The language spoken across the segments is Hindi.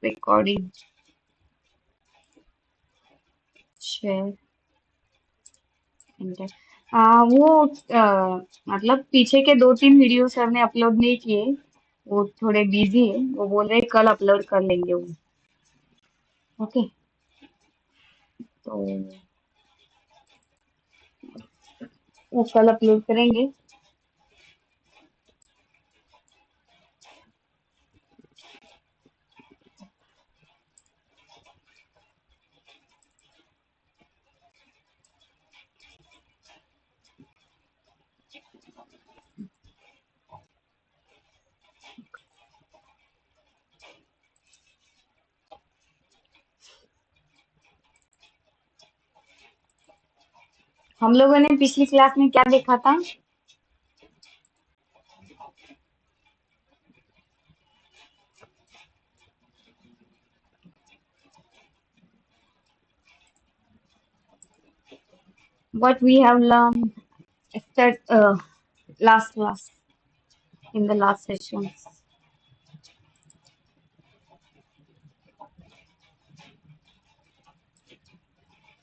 रिकॉर्डिंग शेयर इंटर वो मतलब पीछे के 2-3 वीडियो सर ने अपलोड नहीं किए, वो थोड़े बिजी है, वो बोल रहे कल अपलोड कर लेंगे वो। ओके, तो वो कल अपलोड करेंगे। हम लोगों ने पिछली क्लास में क्या देखा था? What we have learned start last class in the last sessions.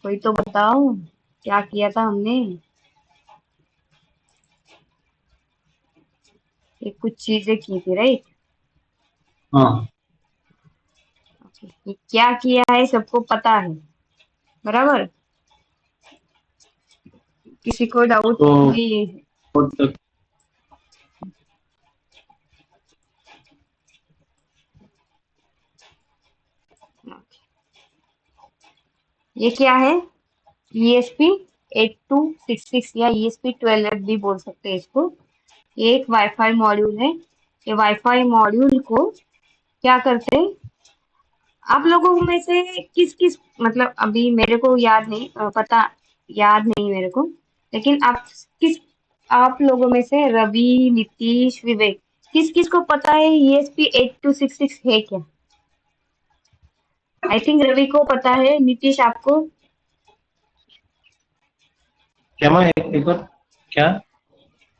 कोई तो बताओ क्या किया था हमने? ये कुछ चीजें की थी, राइट? हाँ, ये क्या किया है सबको पता है, बराबर? किसी को डाउट तो भी? और तक ये क्या है? ESP 8266 या ESP 12 भी बोल सकते हैं इसको। ये एक वाईफाई मॉड्यूल है। ये वाईफाई मॉड्यूल को क्या करते हैं? आप लोगों में से किस किस, मतलब अभी मेरे को याद नहीं, पता याद नहीं मेरे को, लेकिन आप किस, आप लोगों में से रवि, नीतीश, विवेक, किस किस को पता है ESP 8266 है क्या? आई थिंक रवि को पता है, नीतीश आपको? क्या मैं एक बार क्या?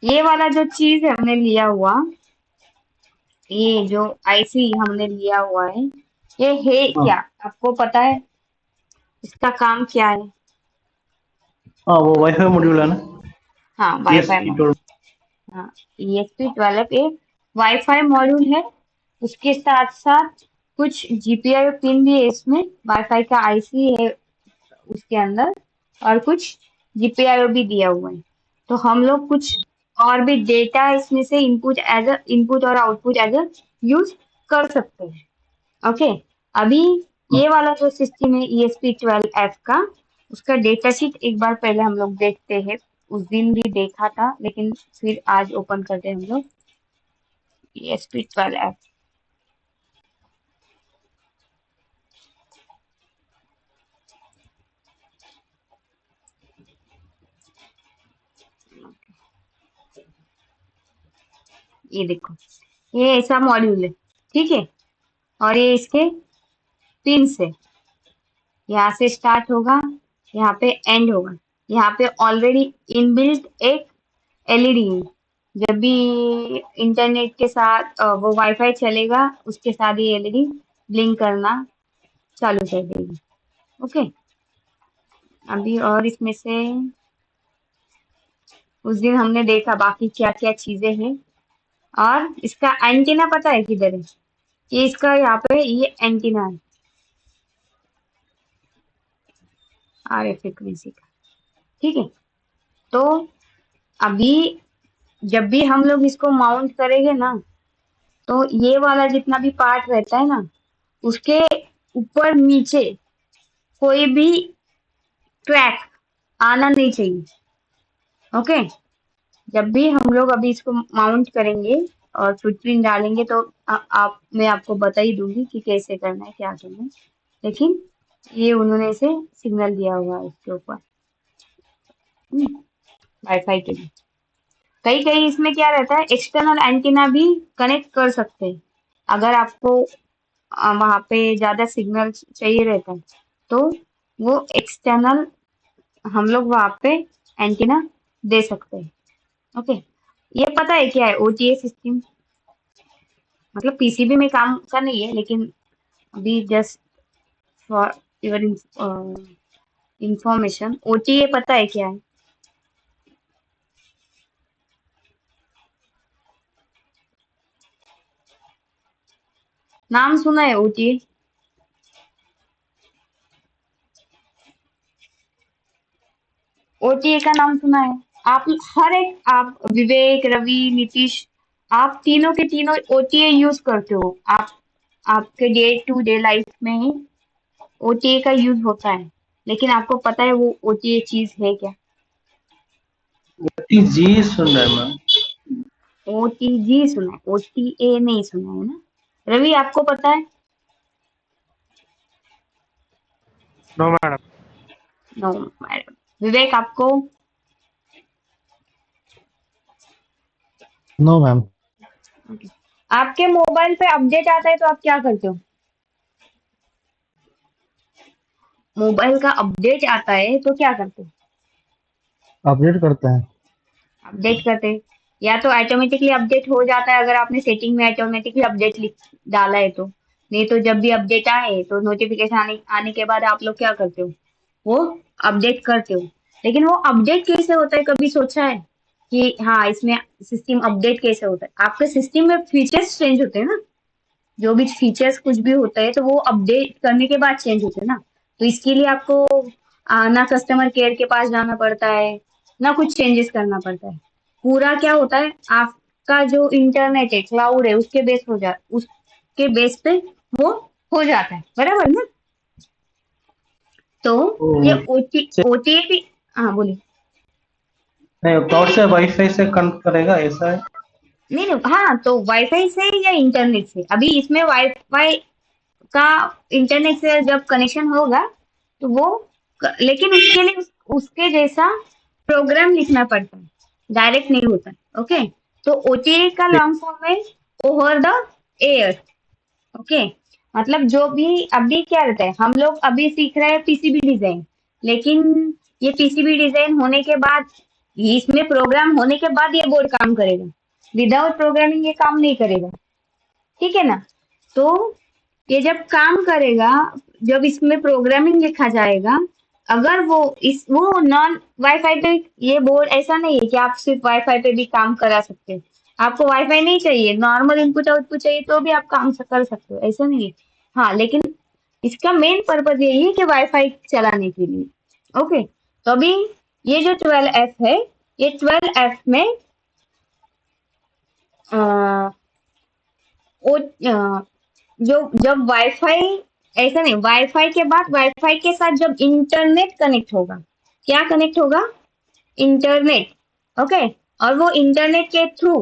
ये वाला जो चीज हमने लिया हुआ, ये जो आईसी हमने लिया हुआ है, ये है हाँ, क्या? आपको पता है इसका काम क्या है? हाँ, वो वाईफाई मॉड्यूल है ना। हाँ, यस, वाईफाई इट मॉड्यूल। हाँ, ESP 12 एक वाईफाई मॉड्यूल है। उसके साथ साथ कुछ GPIO पिन भी है इसमें, वाईफाई का आईसी है उसके अंदर, और कुछ GPIO भी दिया हुआ है। तो हम लोग कुछ और भी डेटा इसमें से इनपुट और आउटपुट एज अ यूज कर सकते हैं। ओके, अभी हाँ, ये वाला जो सिस्टम है ESP 12F का, उसका डेटा शीट एक बार पहले हम लोग देखते हैं। उस दिन भी देखा था, लेकिन फिर आज ओपन करते हैं हम लोग ESP 12F। ये देखो, ये ऐसा मॉड्यूल है, ठीक है? और ये इसके पिंस है। यहाँ से स्टार्ट होगा, यहाँ पे एंड होगा। यहाँ पे ऑलरेडी इनबिल्ट एक एलईडी है। जब भी इंटरनेट के साथ वो वाईफाई चलेगा, उसके साथ ये एलईडी ब्लिंक करना चालू कर देगी। ओके, अभी और इसमें से उस दिन हमने देखा बाकी क्या क्या चीजें हैं। और इसका एंटीना पता है किधर है? ये इसका यहाँ पे ये एंटीना है, RF फ्रिक्वेंसी का, ठीक है? तो अभी जब भी हम लोग इसको माउंट करेंगे ना, तो ये वाला जितना भी पार्ट रहता है ना, उसके ऊपर नीचे कोई भी क्रैक आना नहीं चाहिए। ओके, जब भी हम लोग अभी इसको माउंट करेंगे और फुटप्रिंट डालेंगे, तो आप मैं आपको बता ही दूंगी कि कैसे करना है, क्या करना है। लेकिन ये उन्होंने इसे सिग्नल दिया हुआ है इसके ऊपर, वाईफाई के लिए। कई कई इसमें क्या रहता है, एक्सटर्नल एंटीना भी कनेक्ट कर सकते हैं। अगर आपको वहां पे ज्यादा सिग्नल चाहिए रहता है, तो वो एक्सटर्नल हम लोग वहां पे एंटीना दे सकते हैं। ओके, ये पता है क्या है OTA सिस्टम? मतलब PCB में काम का नहीं है, लेकिन अभी just for your information, OTA पता है क्या है? नाम सुना है ओटीए? ओटीए का नाम सुना है? आप हर एक, आप विवेक, रवि, नीतीश, आप तीनों के तीनों ओटीए यूज करते हो। आप आपके डे टू डे लाइफ में ओटीए का यूज होता है, लेकिन आपको पता है वो ओटीए चीज है क्या? जी सुन रहे हैं मैम। ओटीजी सुना है, ओटीए नहीं सुना है ना? रवि आपको पता है? No madam. No madam. Vivek आपको? No ma'am. Okay. आपके मोबाइल पे अपडेट आता है तो आप क्या करते हो? मोबाइल का अपडेट आता है तो क्या करते हो? अपडेट करते हैं। अपडेट करते हैं, या तो ऑटोमेटिकली अपडेट हो जाता है अगर आपने सेटिंग में ऑटोमेटिकली अपडेट लिख डाला है तो। नहीं तो जब भी अपडेट आए तो नोटिफिकेशन आने आने के बाद आप लोग क्या करते हो? वो अपडेट करते हो। लेकिन वो अपडेट कैसे होता है, कभी सोचा है कि हाँ इसमें सिस्टम अपडेट कैसे होता है? आपके सिस्टम में फीचर्स चेंज होते हैं ना, जो भी फीचर्स कुछ भी होता है तो वो अपडेट करने के बाद चेंज होते हैं ना। तो इसके लिए आपको ना कस्टमर केयर के पास जाना पड़ता है, ना कुछ चेंजेस करना पड़ता है। पूरा क्या होता है, आपका जो इंटरनेट है, क्लाउड है, उसके बेस पे वो हो जाता है, बराबर ना? तो तो ये ओटीपी, हाँ बोलिए। नहीं, क्लाउड से वाईफाई से कनेक्ट करेगा ऐसा है? नहीं नहीं, हाँ तो वाईफाई से या इंटरनेट से, अभी इसमें वाईफाई का इंटरनेट से जब कनेक्शन होगा तो वो लेकिन उसके लिए उसके जैसा प्रोग्राम लिखना पड़ता है, डायरेक्ट नहीं होता है। ओके, तो ओटीए का लॉन्ग फॉर्म है ओवर द एयर। ओके, मतलब जो भी अभी क्या रहता है, हम लोग अभी सीख रहे हैं पीसीबी डिजाइन, लेकिन ये पीसीबी डिजाइन होने के बाद, इसमें प्रोग्राम होने के बाद ये बोर्ड काम करेगा। विदाउट प्रोग्रामिंग ये काम नहीं करेगा, ठीक है ना? तो ये जब काम करेगा, जब इसमें प्रोग्रामिंग लिखा जाएगा, अगर वो नॉन वाईफाई पे, ये बोर्ड ऐसा नहीं है कि आप सिर्फ वाईफाई पे भी काम करा सकते हो। आपको वाईफाई नहीं चाहिए, नॉर्मल इनपुट आउटपुट चाहिए तो भी आप काम कर सकते हो, ऐसा नहीं है। हाँ, लेकिन इसका मेन पर्पज यही है कि वाईफाई चलाने के लिए। ओके, तो अभी ये जो 12F है, ये 12F में अ, जो जब वाईफाई, ऐसा नहीं, वाईफाई के बाद वाईफाई के साथ जब इंटरनेट कनेक्ट होगा, क्या कनेक्ट होगा? इंटरनेट। ओके, और वो इंटरनेट के थ्रू,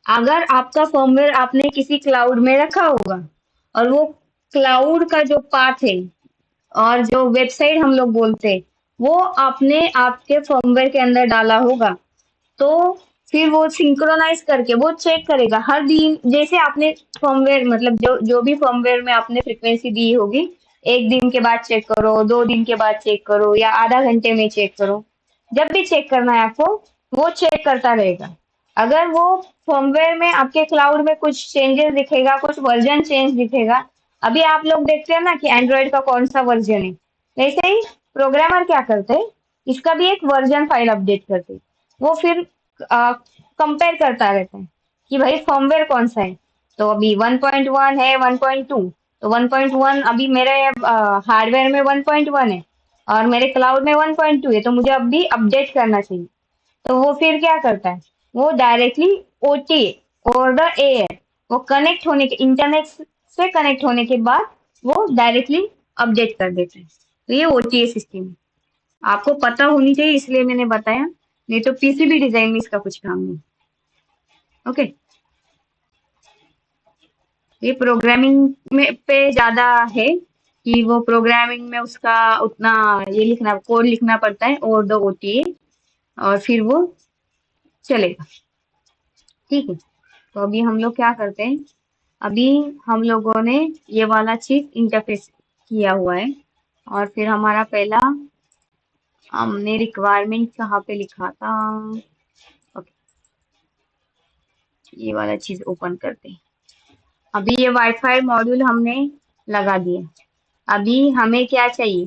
अगर आपका फर्मवेयर आपने किसी क्लाउड में रखा होगा, और वो क्लाउड का जो पाथ है और जो वेबसाइट हम लोग बोलते हैं, वो आपने आपके फर्मवेयर के अंदर डाला होगा, तो फिर वो सिंक्रोनाइज करके वो चेक करेगा हर दिन। जैसे आपने फर्मवेयर, मतलब जो जो भी फर्मवेयर में आपने फ्रीक्वेंसी दी होगी, एक दिन के बाद चेक करो, 2 दिन के बाद चेक करो, या आधा घंटे में चेक करो, जब भी चेक करना है आपको, वो चेक करता रहेगा। अगर वो फर्मवेयर में आपके क्लाउड में कुछ चेंजेस दिखेगा, कुछ वर्जन चेंज दिखेगा, अभी आप लोग देखते हैं ना कि एंड्रॉइड का कौन सा वर्जन है, वैसे ही प्रोग्रामर क्या करते हैं, इसका भी एक वर्जन फाइल अपडेट करते हैं। वो फिर कंपेयर करता रहता है कि भाई फर्मवेयर कौन सा है। तो अभी 1.1 है, 1.2, तो 1.1 अभी मेरे हार्डवेयर में 1.1 है और मेरे क्लाउड में 1.2 है, तो मुझे अब भी अपडेट करना चाहिए। तो वो फिर क्या करता है, वो directly OTA, over the air, वो कनेक्ट होने के, इंटरनेट से कनेक्ट होने के बाद वो डायरेक्टली अपडेट कर देता है। तो ये ओटीए सिस्टम है, आपको पता होनी चाहिए इसलिए मैंने बताया, नहीं तो पीसीबी डिजाइन में इसका कुछ काम नहीं। ओके, ये प्रोग्रामिंग में पे ज्यादा है कि वो प्रोग्रामिंग में उसका उतना ये लिखना, कोड लिखना पड़ता है और दो ओटीए, और फिर वो चलेगा, ठीक है? तो अभी हम लोग क्या करते हैं, अभी हम लोगों ने ये वाला चीज इंटरफेस किया हुआ है, और फिर हमारा पहला, हमने रिक्वायरमेंट कहाँ पे लिखा था? ओके, ये वाला चीज ओपन करते हैं। अभी ये वाईफाई मॉड्यूल हमने लगा दिए। अभी हमें क्या चाहिए?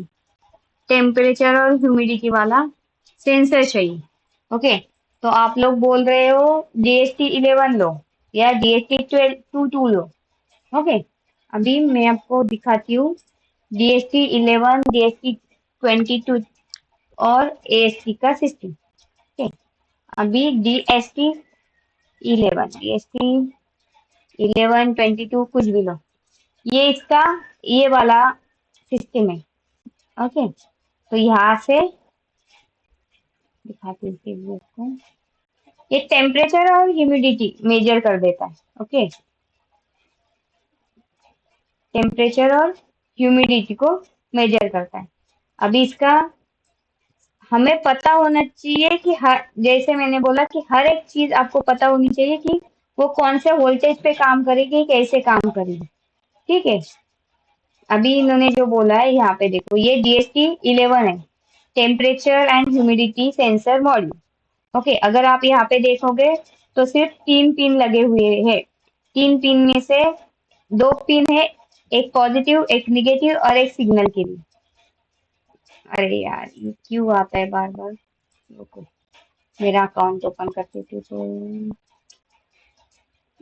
टेम्परेचर और ह्यूमिडिटी वाला सेंसर चाहिए। ओके, तो आप लोग बोल रहे हो DHT11 लो या DHT22 लो। ओके, अभी मैं आपको दिखाती हूँ DHT11, DHT22 और AST का सिस्टम। ओके, अभी DHT11 22 कुछ भी लो, ये इसका ये वाला सिस्टम है। ओके, तो यहाँ से दिखाती हूँ फिर आपको। ये टेम्परेचर और ह्यूमिडिटी मेजर कर देता है। ओके, टेम्परेचर और ह्यूमिडिटी को मेजर करता है। अभी इसका हमें पता होना चाहिए कि हर, जैसे मैंने बोला कि हर एक चीज आपको पता होनी चाहिए कि वो कौन से वोल्टेज पे काम करेगी, कैसे काम करेगी। ठीक है, अभी इन्होंने जो बोला है यहाँ पे देखो, ये DHT11 है, temperature and humidity sensor module. Okay, अगर आप यहाँ पे देखोगे तो सिर्फ 3 पिन लगे हुए हैं। 3 पिन में से 2 पिन है, एक पॉजिटिव एक निगेटिव और एक सिग्नल के लिए। अरे यार, ये क्यों आता है बार बार? रुको, मेरा अकाउंट ओपन करते थे तो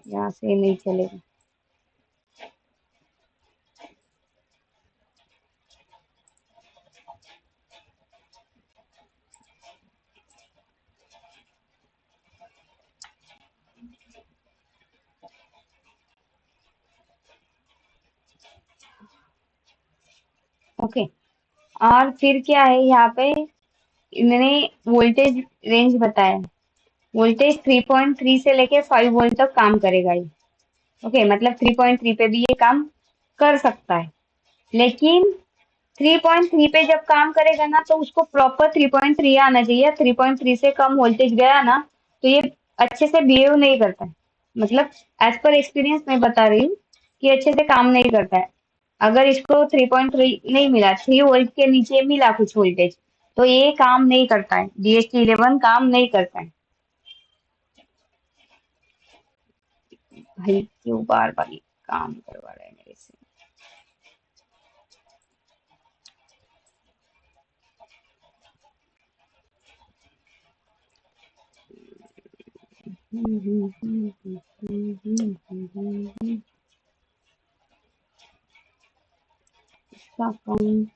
यहाँ से नहीं चलेगा। ओके, और फिर क्या है यहाँ पे, इन्होंने वोल्टेज रेंज बताया। वोल्टेज 3.3 से लेके 5 वोल्ट तक काम करेगा ये। ओके, मतलब 3.3 पे भी ये काम कर सकता है, लेकिन 3.3 पे जब काम करेगा ना तो उसको प्रॉपर 3.3 आना चाहिए। 3.3 से कम वोल्टेज गया ना तो ये अच्छे से बिहेव नहीं करता है। मतलब एज पर एक्सपीरियंस मैं बता रही हूँ कि अच्छे से काम नहीं करता है। अगर इसको 3.3 नहीं मिला, 3 वोल्ट के नीचे मिला कुछ वोल्टेज, तो ये काम नहीं करता है, DHT11 काम नहीं करता है। भाई क्यों बार बार ये काम करवा रहा है मेरे से? इसका अकाउंट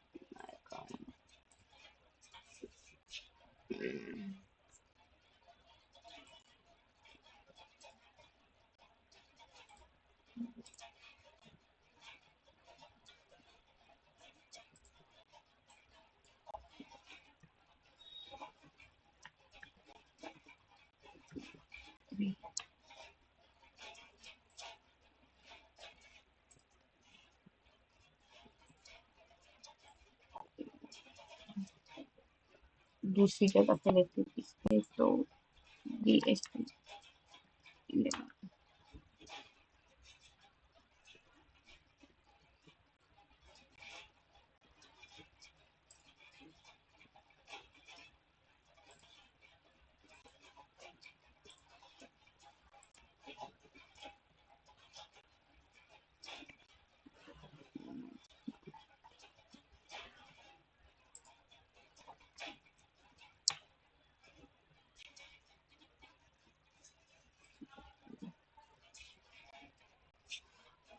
दूसरी जगह से लेती हूँ, इसमें तो DHT11।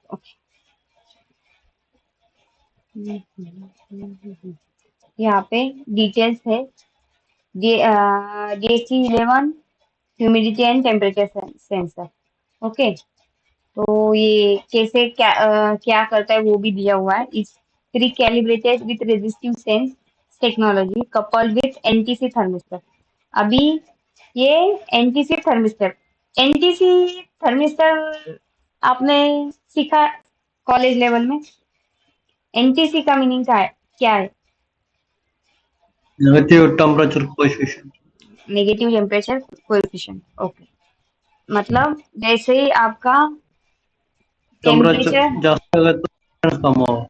ओके, यहाँ पे डिटेल्स है। DHT11 humidity and temperature sensor. Okay, तो ये कैसे क्या करता है वो भी दिया हुआ है। इस pre calibrated with resistive sense technology coupled with NTC thermistor. अभी ये NTC थर्मिस्टर आपने सीखा कॉलेज लेवल में। NTC का मीनिंग क्या है? Negative temperature coefficient. Negative temperature coefficient. Okay, मतलब जैसे ही आपका टेम्परेचर टेम्परेचर, जास्त होगा तो difference कम होगा।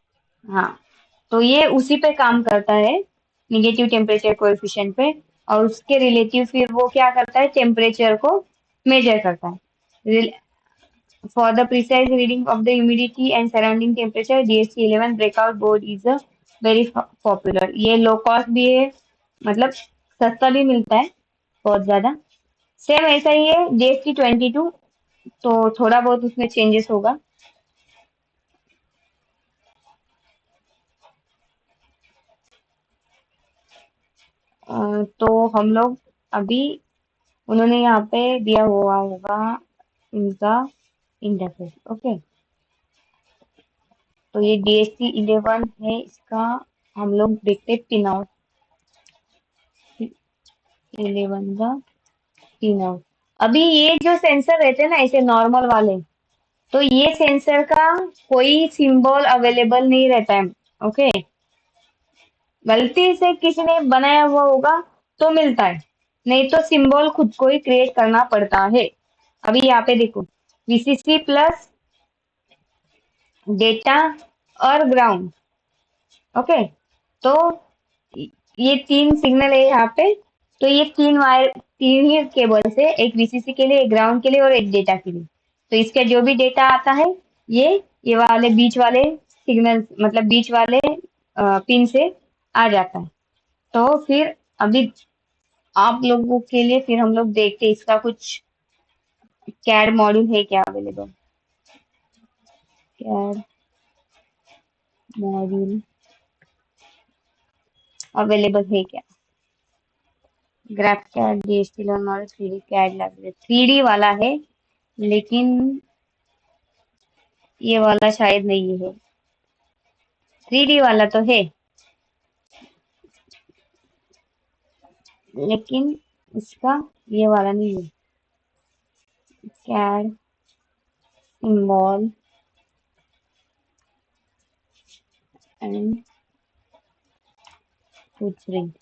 हाँ, तो ये उसी पे काम करता है, निगेटिव टेम्परेचर कोएफिशिएंट पे, और उसके रिलेटिव फिर वो क्या करता है, टेम्परेचर को मेजर करता है। For the precise reading of the humidity and surrounding temperature, DST-11 breakout board is a very popular. ये लो कॉस्ट भी है, मतलब सस्ता भी मिलता है बहुत ज्यादा। सेम ऐसा ही है DST-22, तो थोड़ा बहुत उसमें चेंजेस होगा। तो हम लोग अभी, उन्होंने यहाँ पे दिया हुआ होगा इनका इंटरफेस। ओके, तो ये DST-11 है, इसका हम लोग देखते पिन आउट 11 का पिन आउट। अभी ये जो सेंसर रहते हैं ना ऐसे नॉर्मल वाले, तो ये सेंसर का कोई सिंबल अवेलेबल नहीं रहता है। ओके, गलती से किसी ने बनाया हुआ होगा तो मिलता है, नहीं तो सिंबल खुद को ही क्रिएट करना पड़ता है। अभी यहाँ पे देखो, VCC प्लस डेटा और ग्राउंड। ओके, तो ये तीन सिग्नल है यहाँ पे, तो ये तीन वायर, तीन ही केबल से, एक VCC के लिए, एक ग्राउंड के लिए और एक डेटा के लिए। तो इसका जो भी डेटा आता है ये वाले बीच वाले सिग्नल, मतलब बीच वाले पिन से आ जाता है। तो फिर अभी आप लोगों के लिए फिर हम लोग देखते हैं इसका कुछ कैड मॉड्यूल है क्या अवेलेबल। कैड मॉड्यूल अवेलेबल है क्या? Graph CAD, DST-11 model, 3D CAD library, 3D वाला है, लेकिन ये वाला शायद नहीं है। 3D वाला तो है, लेकिन इसका ये वाला नहीं है। CAD symbol and footprint.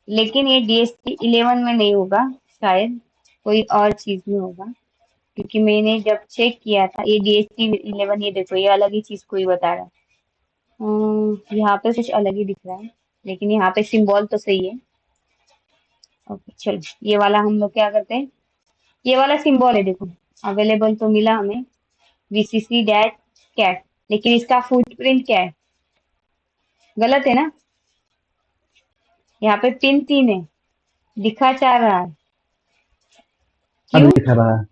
लेकिन ये DST-11 में नहीं होगा, शायद कोई और चीज में होगा, क्योंकि मैंने जब चेक किया था ये DST-11, ये देखो ये अलग ही चीज कोई बता रहा है। यहाँ पे कुछ अलग ही दिख रहा है, लेकिन यहाँ पे सिंबल तो सही है। ओके चलो, ये वाला हम लोग क्या करते हैं, ये वाला सिंबल है देखो, अवेलेबल तो मिला हमें VCC डैश कैट, लेकिन इसका फुटप्रिंट क्या है, गलत है ना। यहाँ पे पिन 3 है, दिखा चाह रहा है, अब क्यों? दिख रहा है।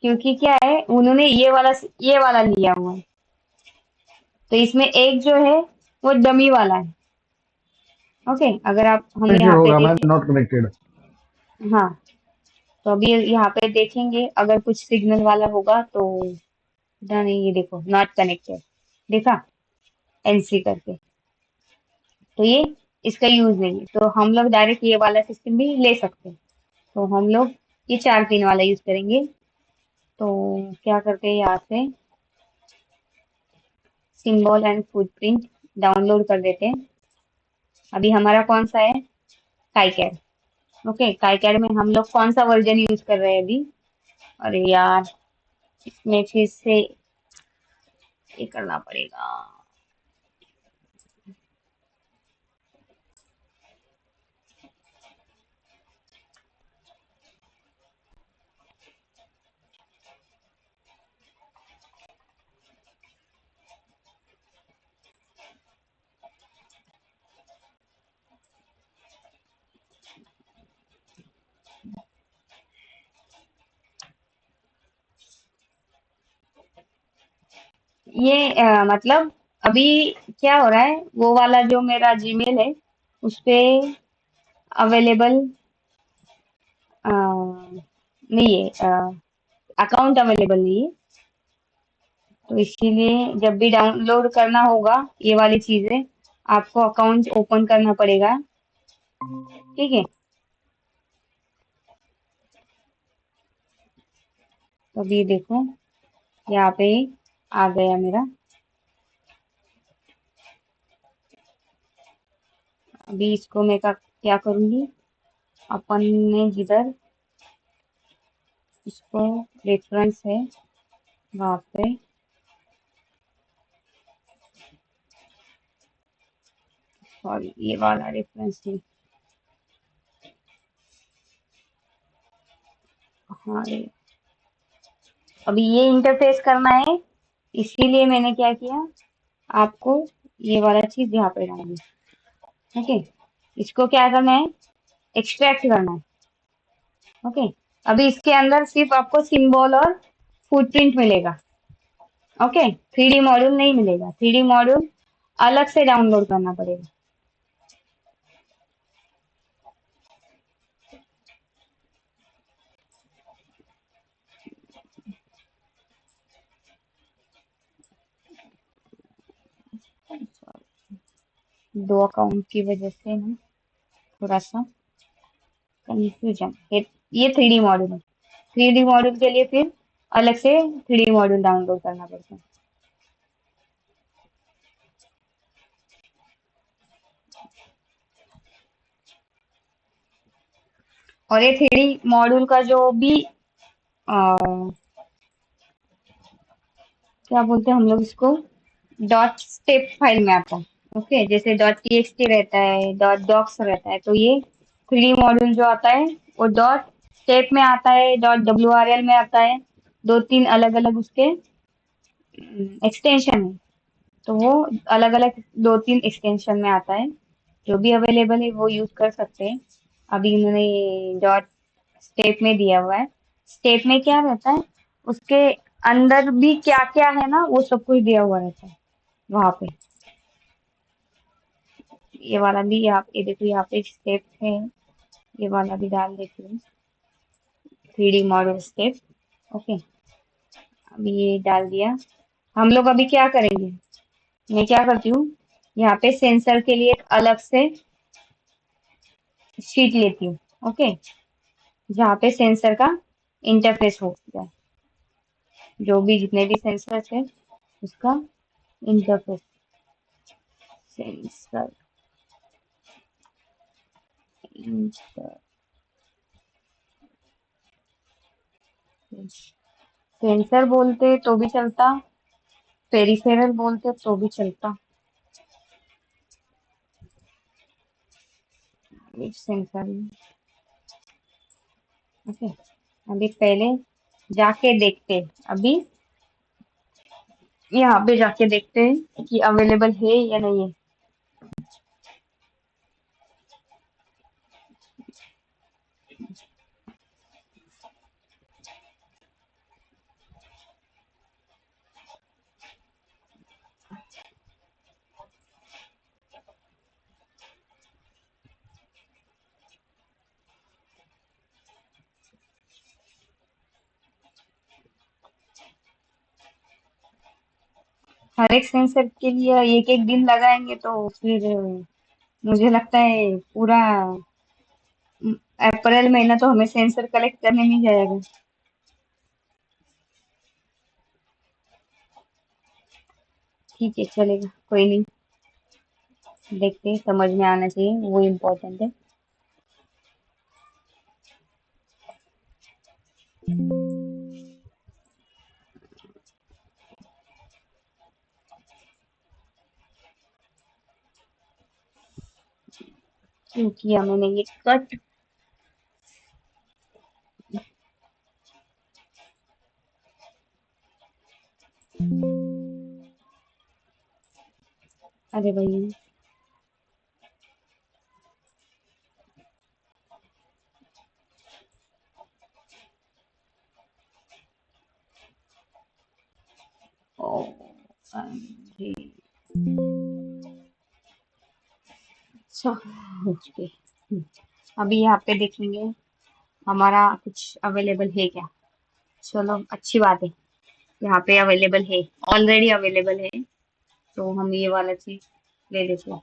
क्योंकि क्या है, उन्होंने ये वाला लिया हुआ है, तो इसमें एक जो है वो डमी वाला है। ओके, अगर आप हम कनेक्टेड यहाँ पे होगा मैम, देखें, नॉट कनेक्टेड। हाँ, तो अभी यहाँ पे देखेंगे अगर कुछ सिग्नल वाला होगा तो, पता नहीं, ये देखो नॉट कनेक्टेड, देखा NC करके, तो ये इसका यूज नहीं है, तो हम लोग डायरेक्ट ये वाला सिस्टम भी ले सकते हैं। तो हम लोग ये 4 पिन वाला यूज करेंगे। तो क्या करते हैं, यहाँ से सिंबल एंड फुटप्रिंट डाउनलोड कर देते हैं। अभी हमारा कौन सा है, काइकैड। ओके, काइकैड में हम लोग कौन सा वर्जन यूज कर रहे हैं अभी? अरे यार, इसमें फिर से ये करना पड़ेगा। ये मतलब अभी क्या हो रहा है, वो वाला जो मेरा जीमेल है उस पे अवेलेबल नहीं है, अकाउंट अवेलेबल नहीं है, तो इसीलिए जब भी डाउनलोड करना होगा ये वाली चीजें, आपको अकाउंट ओपन करना पड़ेगा। ठीक है, तो अभी देखो यहाँ पे आ गया मेरा। अभी इसको मैं क्या करूंगी, अपन ने जिधर इसको रेफरेंस है वहां पे सॉरी, ये वाला रेफरेंस नहीं। हाँ, अभी ये इंटरफेस करना है, इसीलिए मैंने क्या किया, आपको ये वाला चीज यहाँ पे डाल दिया। ओके, इसको क्या करना है, एक्सट्रैक्ट करना है। ओके, अभी इसके अंदर सिर्फ आपको सिंबल और फुटप्रिंट मिलेगा। ओके, 3D मॉड्यूल नहीं मिलेगा, 3D मॉड्यूल अलग से डाउनलोड करना पड़ेगा। दो अकाउंट की वजह से ना थोड़ा सा कंफ्यूजन है। ये 3D मॉड्यूल है, 3D मॉड्यूल के लिए फिर अलग से 3D मॉड्यूल डाउनलोड करना पड़ता है। और ये 3D मॉड्यूल का जो भी क्या बोलते हैं हम लोग इसको, डॉट स्टेप फाइल में आता है। ओके, जैसे डॉट टीएक्सटी रहता है, डॉट डॉक्स रहता है, तो ये 3D मॉड्यूल जो आता है वो डॉट स्टेप में आता है, डॉट डब्ल्यूआरएल में आता है। दो तीन अलग अलग उसके एक्सटेंशन है, तो वो अलग अलग दो तीन एक्सटेंशन में आता है। जो भी अवेलेबल है वो यूज कर सकते हैं। अभी इन्होंने डॉट स्टेप में दिया हुआ है। स्टेप में क्या रहता है, उसके अंदर भी क्या क्या है ना, वो सब कुछ दिया हुआ रहता है वहां पे। ये वाला भी, आप ये देखो, यहाँ पे स्टेप है, ये वाला भी डाल देती हूँ, 3D मॉडल स्टेप। ओके, अभी ये डाल दिया। हम लोग अभी क्या करेंगे, मैं क्या करती हूँ, यहाँ पे सेंसर के लिए एक अलग से शीट लेती हूँ। ओके, जहाँ पे सेंसर का इंटरफेस हो जाए, जो भी जितने भी सेंसर है उसका इंटरफेस। सेंसर इंटरफेस, सेंसर बोलते तो भी चलता, पेरिफेरल बोलते तो भी चलता। सेंसर, ओके, अभी पहले जाके देखते हैं, अभी यहाँ पे जाके देखते हैं कि अवेलेबल है या नहीं है। हर एक सेंसर के लिए एक एक दिन लगाएंगे तो फिर मुझे लगता है पूरा अप्रैल महीना तो हमें सेंसर कलेक्ट करने में ही जाएगा। ठीक है, चलेगा, कोई नहीं, देखते हैं, समझ में आना चाहिए, वो इम्पोर्टेंट है। क्यों किया मैंने ये कट, अरे भाई, ओ जी, अच्छा, ओके। अभी यहाँ पे देखेंगे हमारा कुछ अवेलेबल है क्या। चलो, अच्छी बात है, यहाँ पे अवेलेबल है, ऑलरेडी अवेलेबल है, तो हम ये वाला चीज ले लेते हैं।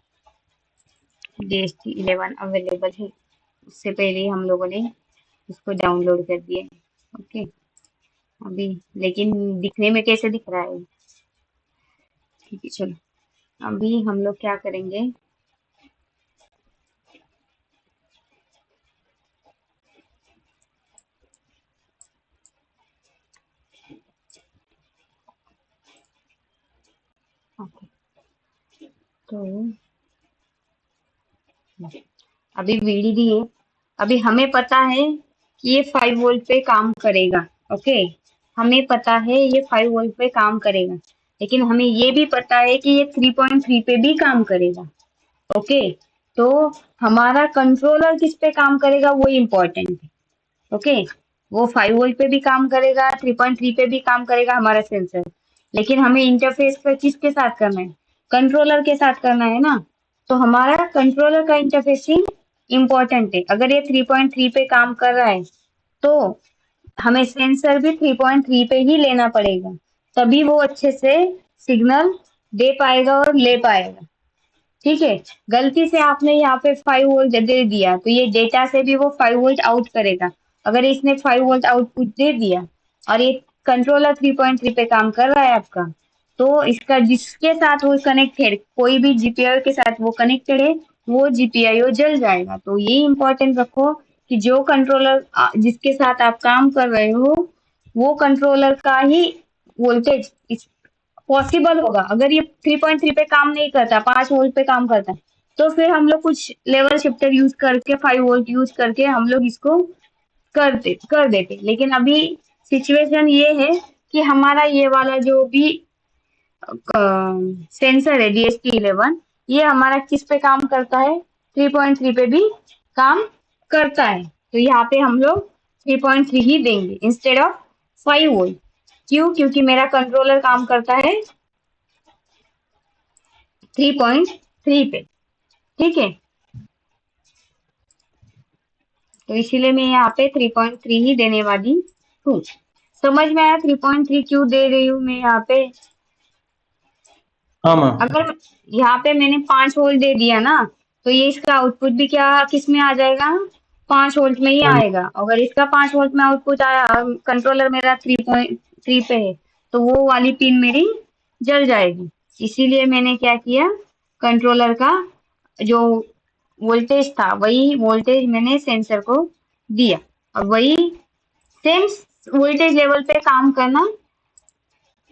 DST 11 अवेलेबल है, उससे पहले ही हम लोगों ने इसको डाउनलोड कर दिया है। ओके, अभी लेकिन दिखने में कैसे दिख रहा है, ठीक है, चलो, अभी हम लोग क्या करेंगे, ओके, तो अभी VDD है, अभी हमें पता है कि ये 5 वोल्ट पे काम करेगा। ओके, हमें पता है ये 5 वोल्ट पे काम करेगा, लेकिन हमें ये भी पता है कि ये 3.3 पे भी काम करेगा। ओके, तो हमारा कंट्रोलर किस पे काम करेगा वो इम्पोर्टेंट है। ओके, वो 5 वोल्ट पे भी काम करेगा, 3.3 पे भी काम करेगा हमारा सेंसर, लेकिन हमें इंटरफेस पर किसके साथ करना है, कंट्रोलर के साथ करना है ना। तो हमारा कंट्रोलर का इंटरफेसिंग इम्पोर्टेंट है। अगर ये 3.3 पे काम कर रहा है तो हमें सेंसर भी 3.3 पे ही लेना पड़ेगा, तभी वो अच्छे से सिग्नल दे पाएगा और ले पाएगा। ठीक है, गलती से आपने यहाँ पे 5 वोल्ट दे दिया तो ये डेटा से भी वो 5 वोल्ट आउट करेगा। अगर इसने 5 वोल्ट आउटपुट दे दिया और ये कंट्रोलर 3.3 पे काम कर रहा है आपका, तो इसका जिसके साथ वो कनेक्टेड, कोई भी जीपीआई के साथ वो कनेक्टेड है, वो जीपीआईओ जल जाएगा। तो ये इम्पोर्टेंट रखो कि जो कंट्रोलर जिसके साथ आप काम कर रहे हो वो कंट्रोलर का ही वोल्टेज पॉसिबल होगा। अगर ये 3.3 पे काम नहीं करता, 5 वोल्ट पे काम करता है, तो फिर हम लोग कुछ लेवल शिफ्टर यूज करके 5 वोल्ट यूज करके हम लोग इसको कर देते। लेकिन अभी सिचुएशन ये है कि हमारा ये वाला जो भी सेंसर है DSP-11, ये हमारा किस पे काम करता है, 3.3 पे भी काम करता है। तो यहाँ पे हम लोग 3.3 ही देंगे इंस्टेड ऑफ 5 वोल्ट। क्यों? क्योंकि मेरा कंट्रोलर काम करता है 3.3 पे। ठीक है, तो इसीलिए मैं यहाँ पे 3.3 ही देने वाली हूँ। समझ में आया 3.3 क्यों दे रही हूँ मैं यहाँ पे? हाँ मैम। अगर यहाँ पे मैंने 5 वोल्ट दे दिया ना, तो ये इसका आउटपुट भी क्या किस में आ जाएगा, 5 वोल्ट में ही आएगा। अगर इसका 5 वोल्ट में आउटपुट आया और कंट्रोलर मेरा 3.3 पे है, तो वो वाली पिन मेरी जल जाएगी। इसीलिए मैंने क्या किया, कंट्रोलर का जो वोल्टेज था वही वोल्टेज मैंने सेंसर को दिया, और वही सेम वोल्टेज लेवल पे काम करना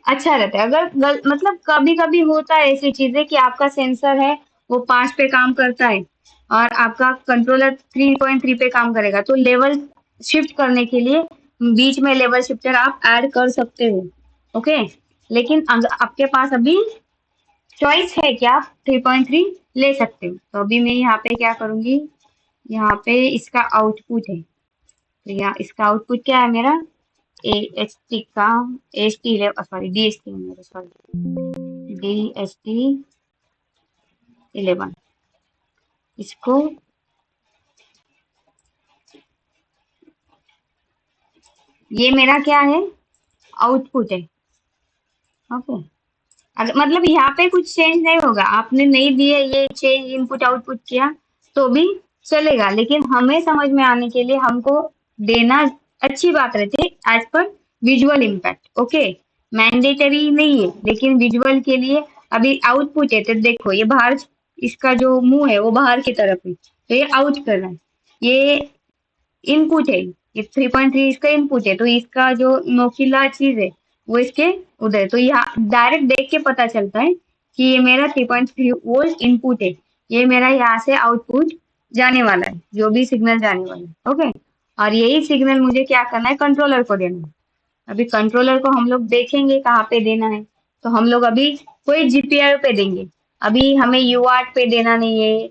अच्छा रहता है। अगर मतलब कभी कभी होता है ऐसी चीजें कि आपका सेंसर है वो 5 पे काम करता है और आपका कंट्रोलर 3.3 पे काम करेगा, तो लेवल शिफ्ट करने के लिए बीच में लेवल शिफ्टर आप ऐड कर सकते हो। ओके, लेकिन अगर आपके पास अभी चॉइस है कि आप 3.3 ले सकते हो। तो अभी मैं यहाँ पे क्या करूंगी, यहाँ पे इसका आउटपुट है, तो यहाँ इसका आउटपुट क्या है मेरा, AHT का AST11, सॉरी DST मेरा, सॉरी DST11, इसको ये मेरा क्या है, आउटपुट है। ओके, अगर मतलब यहाँ पे कुछ चेंज नहीं होगा, आपने नहीं दिए ये चेंज इनपुट आउटपुट किया तो भी चलेगा, लेकिन हमें समझ में आने के लिए हमको देना अच्छी बात रहती है as per visual impact. Okay, mandatory नहीं है, लेकिन विजुअल के लिए अभी आउटपुट है तो देखो ये बाहर, इसका जो मुंह है वो बाहर की तरफ है, तो ये आउट कर रहा है, ये इनपुट है, ये 3.3 इसका इनपुट है, तो इसका जो नोकीला चीज है वो इसके उधर, तो यहाँ डायरेक्ट देख के पता चलता है कि ये मेरा 3.3 वोल्ट इनपुट है, ये मेरा यहाँ से आउटपुट जाने वाला है, जो भी सिग्नल जाने वाला है। ओके, और यही सिग्नल मुझे क्या करना है, कंट्रोलर को देना है। अभी कंट्रोलर को हम लोग देखेंगे कहाँ पे देना है, तो हम लोग अभी कोई GPIO पे देंगे। अभी हमें UART पे देना नहीं है,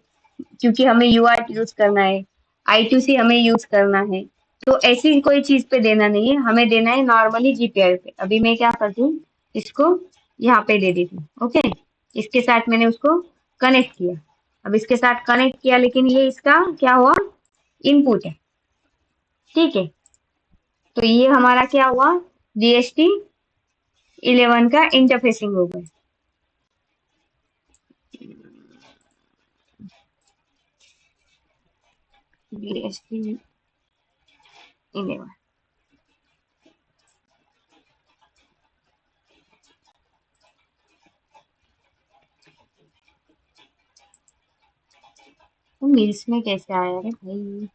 क्योंकि हमें UART यूज करना है, I2C हमें यूज करना है, तो ऐसी कोई चीज पे देना नहीं है, हमें देना है नॉर्मली GPIO पे। अभी मैं क्या करती हूँ, इसको यहाँ पे दे देती हूँ। ओके, इसके साथ मैंने उसको कनेक्ट किया, अब इसके साथ कनेक्ट किया, लेकिन ये इसका क्या हुआ, इनपुट है। ठीक है, तो ये हमारा क्या हुआ, DST-11 का इंटरफेसिंग हो गया। DST-11 तो मिल्स में कैसे आया रे भाई,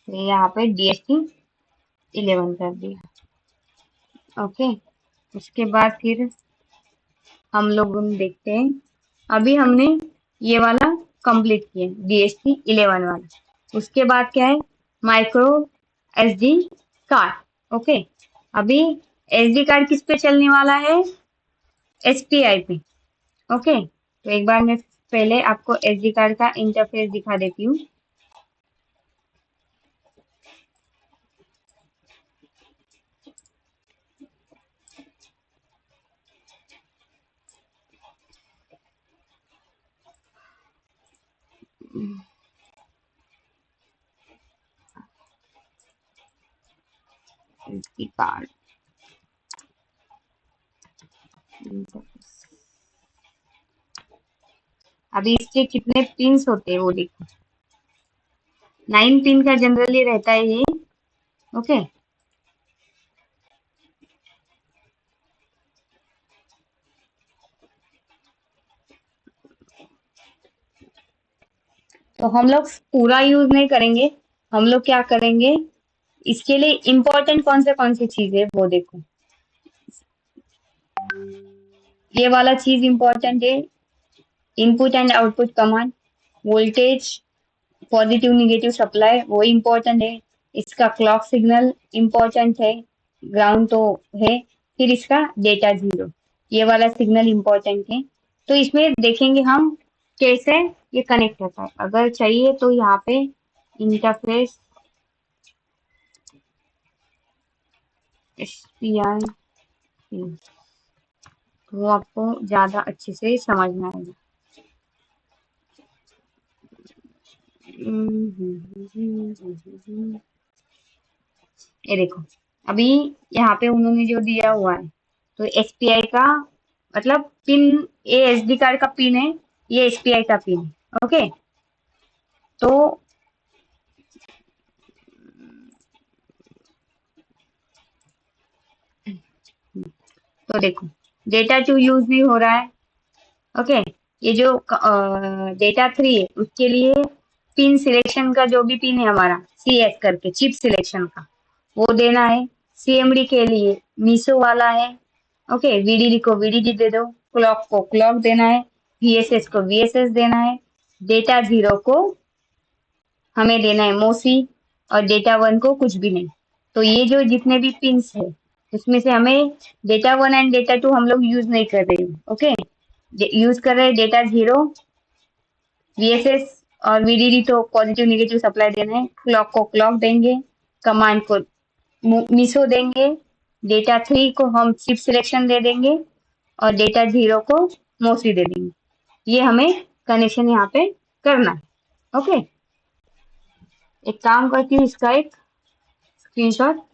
तो यहाँ पे DST-11 कर दिया। ओके, उसके बाद फिर हम लोग देखते हैं अभी हमने ये वाला कंप्लीट किया DHT 11 वाला। उसके बाद क्या है, माइक्रो SD कार्ड। ओके, अभी SD कार्ड किस पे चलने वाला है, SPI पे। ओके, तो एक बार मैं पहले आपको SD कार्ड का इंटरफेस दिखा देती हूँ। SD कार्ड अभी इसके कितने पिन्स होते हैं वो देखो। 9 पिन का जनरली रहता है ये। ओके, तो हम लोग पूरा यूज नहीं करेंगे। हम लोग क्या करेंगे, इसके लिए इम्पोर्टेंट कौन सी चीज है वो देखो। ये वाला चीज इम्पोर्टेंट है, input and output command, voltage positive negative supply वो इम्पोर्टेंट है, इसका क्लॉक सिग्नल इम्पोर्टेंट है, ग्राउंड तो है, फिर इसका डेटा जीरो, ये वाला सिग्नल इम्पोर्टेंट है। तो इसमें देखेंगे हम कैसे ये कनेक्ट होता है। अगर चाहिए तो यहाँ पे इंटरफेस SPI वो आपको ज्यादा अच्छे से समझ में आएगा। ये देखो, अभी यहाँ पे उन्होंने जो दिया हुआ है, तो SPI का मतलब पिन, ये SD कार्ड का पिन है, ये SPI का पिन है। ओके, तो देखो डेटा 2 यूज नहीं हो रहा है। ओके, ये जो डेटा 3 है उसके लिए पिन सिलेक्शन का जो भी पिन है हमारा CS करके चिप सिलेक्शन का वो देना है। CMD के लिए मीसो वाला है। ओके, VDD को VDD दे दो, क्लॉक को क्लॉक देना है, VSS को VSS देना है, डेटा जीरो को हमें देना है मोसी, और डेटा वन को कुछ भी नहीं। तो ये जो जितने भी पिंस है उसमें से हमें data one and data two हम लोग यूज नहीं कर रहे हैं। ओके, यूज कर रहे हैं डेटा जीरो, VSS और VDD, तो पॉजिटिव निगेटिव सप्लाई देना है, क्लॉक को क्लॉक देंगे, कमांड को मिसो देंगे, डेटा थ्री को हम चिप सिलेक्शन दे देंगे, और डेटा जीरो को मोसी दे देंगे। ये हमें कनेक्शन यहाँ पे करना है। ओके, एक काम करती हूँ, इसका एक स्क्रीनशॉट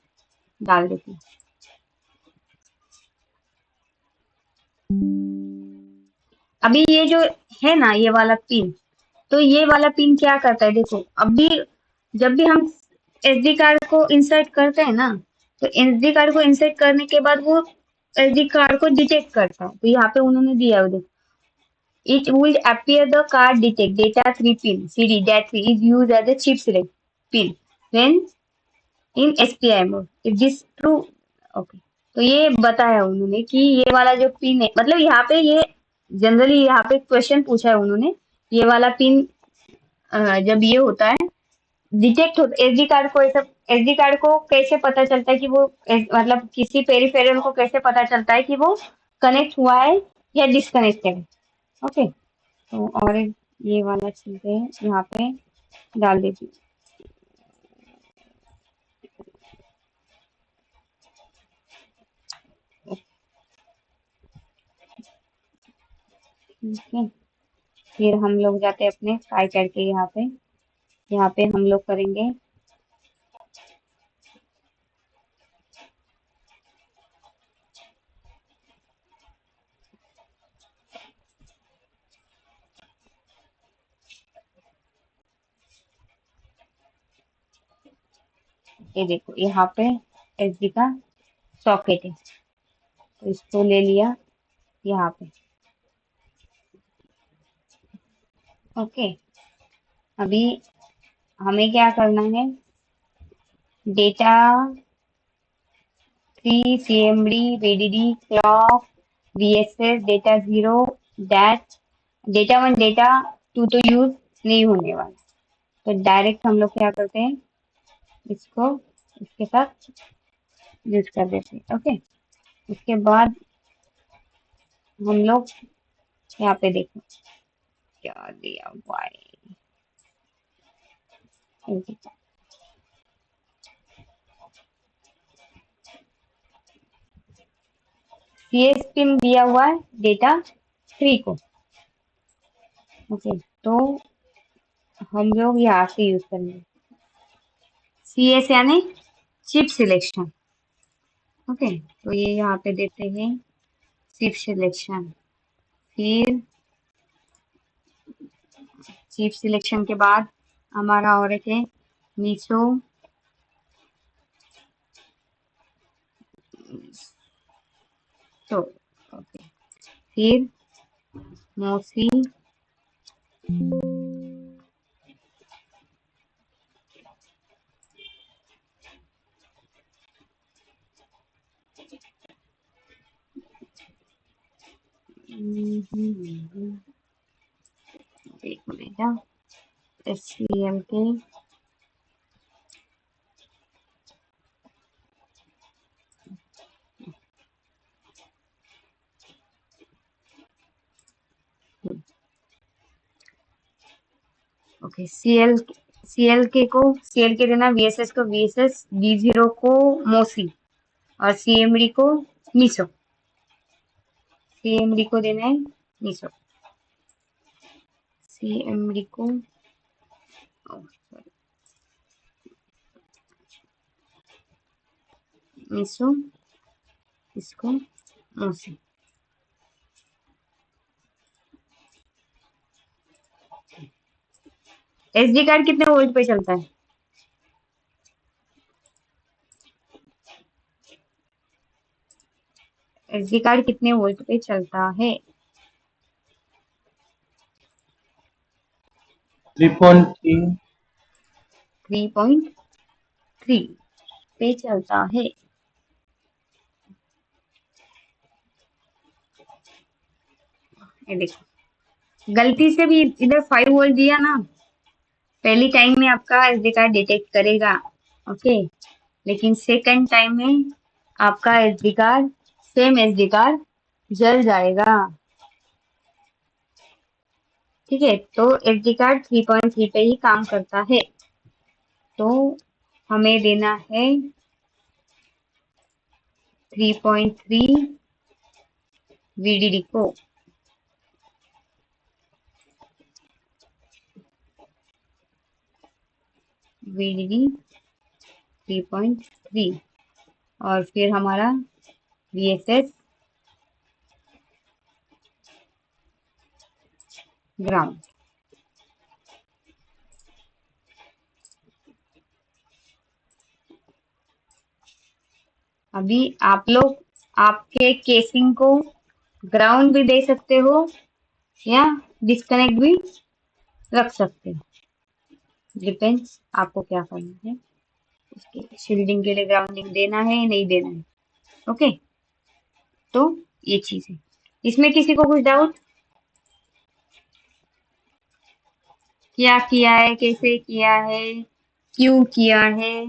डाल देती हूँ। अभी ये जो है ना ये वाला पिन, तो ये वाला पिन क्या करता है देखो। अभी जब भी हम SD कार्ड को इंसर्ट करते हैं ना, तो SD कार्ड को इंसर्ट करने के बाद वो SD कार्ड को डिटेक्ट करता है। तो यहाँ पे उन्होंने दिया है देखो, it will appear the card detect data 3 pin CD that 3 is used as a chip select pin when in SPI mode if this true। Okay, तो ये बताया उन्होंने कि ये वाला जो पिन है, मतलब यहाँ पे ये जनरली यहाँ पे क्वेश्चन पूछा है उन्होंने, ये वाला पिन जब ये होता है डिटेक्ट होता SD कार्ड को, ऐसा SD कार्ड को कैसे पता चलता है कि वो मतलब किसी पेरिफेरल को कैसे पता चलता है कि वो कनेक्ट हुआ है या डिस्कनेक्टेड है। ओके, तो और ये वाला चीज है यहाँ पे डाल देती हूँ। ठीक है, फिर हम लोग जाते हैं अपने काय करके यहाँ पे हम लोग करेंगे ये देखो, यहाँ पे SD का सॉकेट है, तो इसको ले लिया यहाँ पे। ओके, अभी हमें क्या करना है, data 3 CMD VDD clock VSS data zero that data 1 data 2 तो यूज नहीं होने वाला, तो डायरेक्ट हम लोग क्या करते हैं, इसको इसके साथ यूज कर देते हैं। ओके, उसके बाद हम लोग यहाँ पे देखो क्या दिया हुआ है। CS पिन दिया हुआ है डेटा 3 को। ओके, तो हम लोग यहाँ से यूज करेंगे CS यानी चिप सिलेक्शन। ओके, तो ये यहाँ पे देते हैं चिप सिलेक्शन। फिर चिप सिलेक्शन के बाद हमारा और एक है मीसो, तो ओके, फिर मोसी, एक मिनट, SCM के ओके, CLK देना, VSS को VSS, D0 को मोसी और CMD को मीसो। CMD को देना है मीसो, CMD को मीसो, इसको मोसी। SD कार्ड कितने वोल्ट पे चलता है? SD कार्ड कितने वोल्ट पे चलता है? 3.3। 3.3 पे चलता है। ये देखो, गलती से भी इधर 5 वोल्ट दिया ना, पहली टाइम में आपका SD कार्ड डिटेक्ट करेगा। ओके, लेकिन सेकंड टाइम में आपका SD card, same SD card जल जाएगा। ठीक है, तो SD कार्ड 3.3 पे ही काम करता है। तो हमें देना है 3.3 VDD को। VDD 3.3 और फिर हमारा VSS ग्राउंड। अभी आप लोग आपके केसिंग को ग्राउंड भी दे सकते हो या डिस्कनेक्ट भी रख सकते हो, डिपेंड्स आपको क्या करना है। उसके शील्डिंग के लिए ग्राउंडिंग देना है नहीं देना है। ओके, तो ये चीज है। इसमें किसी को कुछ डाउट? क्या किया है, कैसे किया है, क्यों किया है?